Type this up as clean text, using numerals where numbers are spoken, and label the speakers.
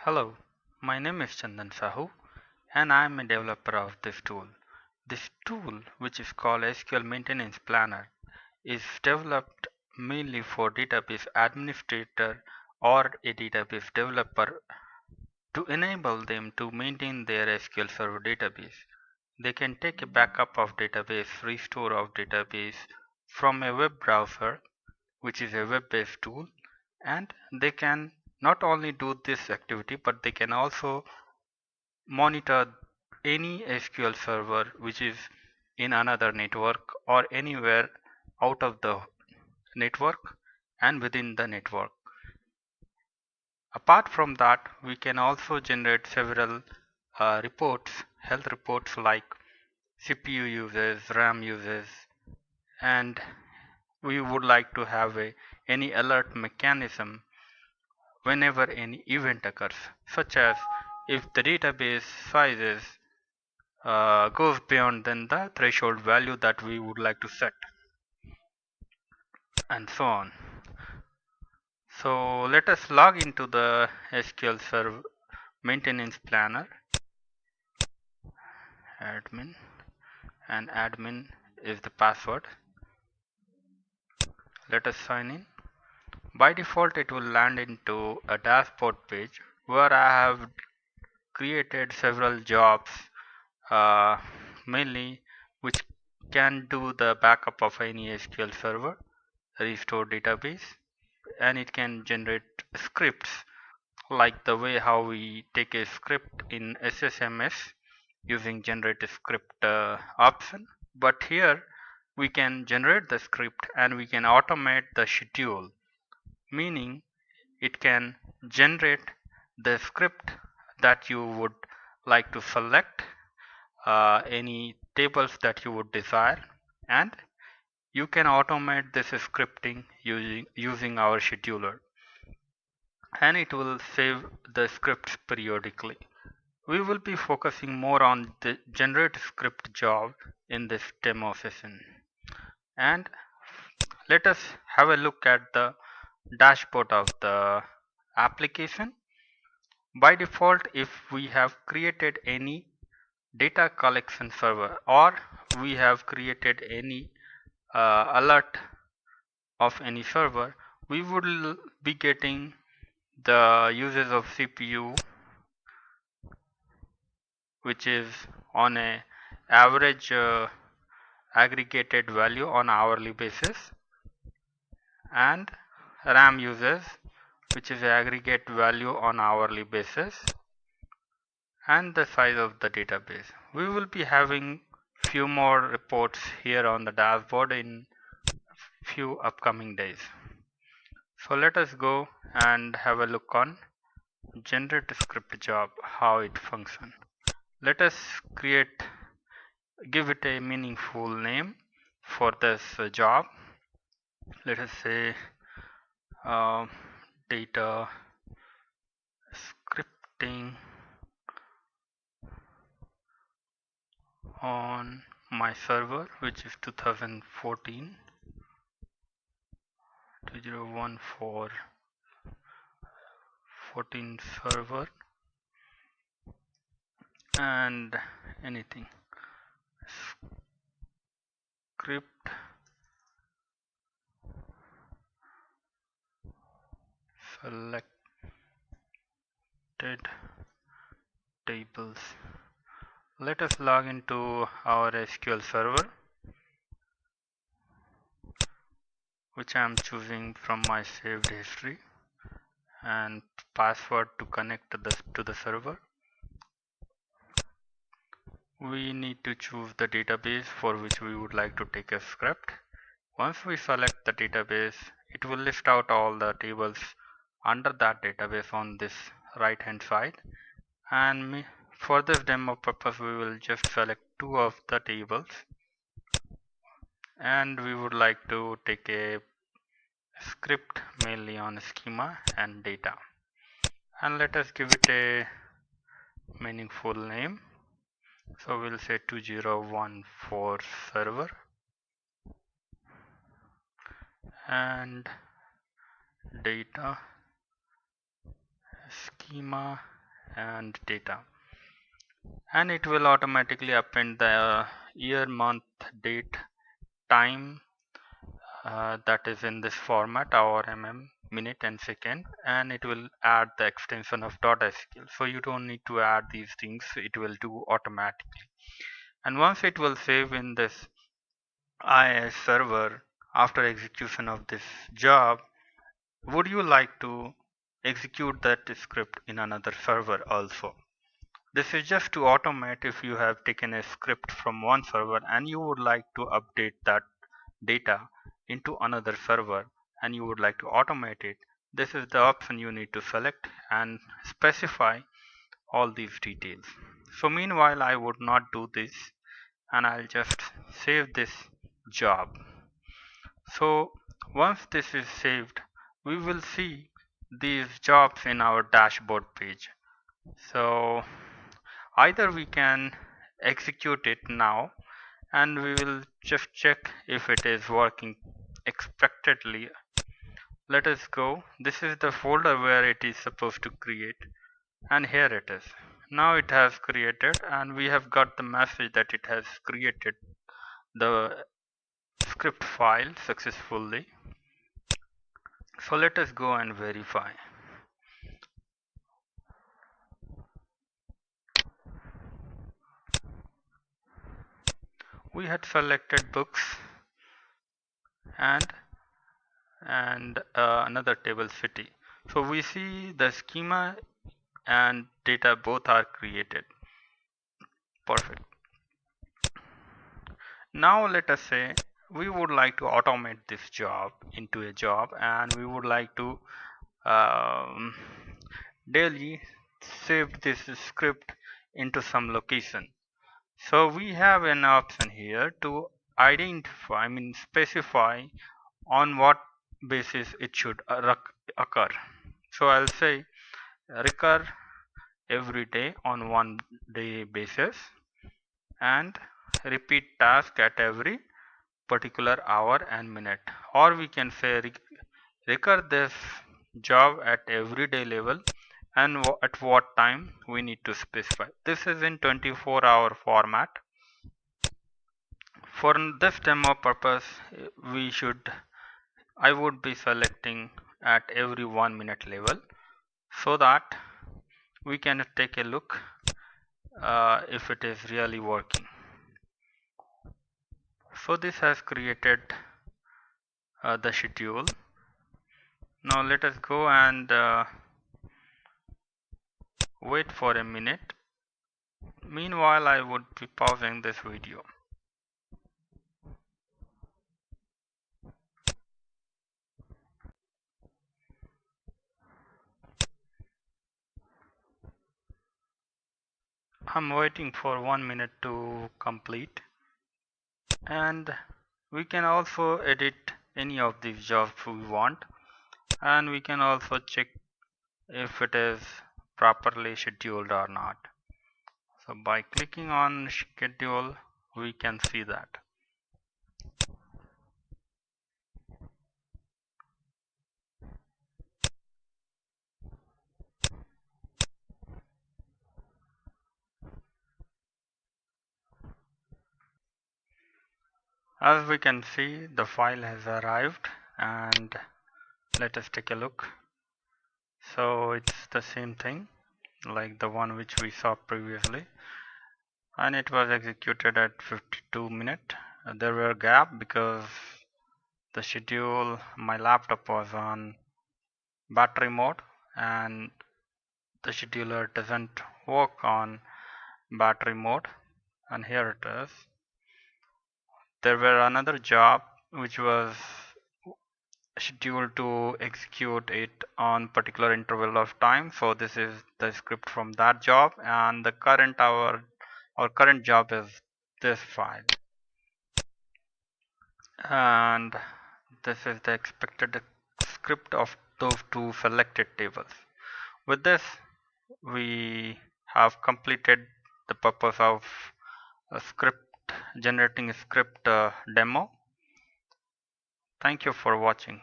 Speaker 1: Hello, my name is Chandan Sahu and I am a developer of this tool. This tool, which is called SQL Maintenance Planner, is developed mainly for database administrator or a database developer to enable them to maintain their SQL Server database. They can take a backup of database, restore of database from a web browser, which is a web-based tool, and they can not only do this activity but they can also monitor any SQL server which is in another network or anywhere out of the network and within the network. Apart from that, we can also generate several reports, health reports like CPU uses, RAM uses, and we would like to have any alert mechanism whenever any event occurs, such as if the database sizes goes beyond then the threshold value that we would like to set, and so on. So let us log into the SQL Server Maintenance Planner, admin, and admin is the password. Let us sign in. By default, it will land into a dashboard page where I have created several jobs, mainly which can do the backup of any SQL server, restore database, and it can generate scripts like the way how we take a script in SSMS using generate script option. But here we can generate the script and we can automate the schedule, meaning it can generate the script that you would like to select, any tables that you would desire, and you can automate this scripting using our scheduler, and it will save the scripts periodically. We will be focusing more on the generate script job in this demo session. And let us have a look at the dashboard of the application. By default, if we have created any data collection server or we have created any alert of any server, we will be getting the uses of CPU, which is on a average aggregated value on hourly basis, and RAM uses, which is aggregate value on hourly basis, and the size of the database. We will be having few more reports here on the dashboard in few upcoming days. So let us go and have a look on generate script job, how it functions. Let us give it a meaningful name for this job. Let us say data scripting on my server, which is 2014 2014 server, and anything script selected tables. Let us log into our SQL server, which I am choosing from my saved history, and password to connect to the server. We need to choose the database for which we would like to take a script. Once we select the database, it will list out all the tables under that database on this right hand side, and for this demo purpose we will just select two of the tables, and we would like to take a script mainly on schema and data, and let us give it a meaningful name. So we'll say 2014 server, and data schema and data, and it will automatically append the year, month, date, time, that is in this format, hour, minute and second, and it will add the extension of .SQL. So you don't need to add these things, it will do automatically. And once it will save in this IIS server, after execution of this job, would you like to execute that script in another server also? This is just to automate if you have taken a script from one server and you would like to update that data into another server and you would like to automate it. This is the option you need to select and specify all these details. So meanwhile, I would not do this and I'll just save this job. So once this is saved, we will see these jobs in our dashboard page. So either we can execute it now and we will just check if it is working expectedly. Let us go. This is the folder where it is supposed to create, and here it is. Now it has created and we have got the message that it has created the script file successfully. So let us go and verify. We had selected books and another table city. So we see the schema and data both are created. Perfect. Now let us say we would like to automate this job into a job and we would like to daily save this script into some location. So we have an option here to identify, specify on what basis it should occur. So I'll say recur every day on 1 day basis and repeat task at every particular hour and minute, or we can say recur this job at everyday level and at what time we need to specify. This is in 24-hour format. For this demo purpose, I would be selecting at every 1 minute level so that we can take a look if it is really working. So this has created the schedule. Now let us go and wait for a minute. Meanwhile, I would be pausing this video. I'm waiting for 1 minute to complete, and we can also edit any of these jobs we want, and we can also check if it is properly scheduled or not. So by clicking on schedule, we can see that. As we can see, the file has arrived, and let us take a look. So it's the same thing like the one which we saw previously, and it was executed at 52 minutes. There were gap because the schedule, my laptop was on battery mode and the scheduler doesn't work on battery mode, and here it is. There were another job which was scheduled to execute it on particular interval of time, so this is the script from that job, and the current our current job is this file, and this is the expected script of those two selected tables. With this, we have completed the purpose of a script generating a script demo. Thank you for watching.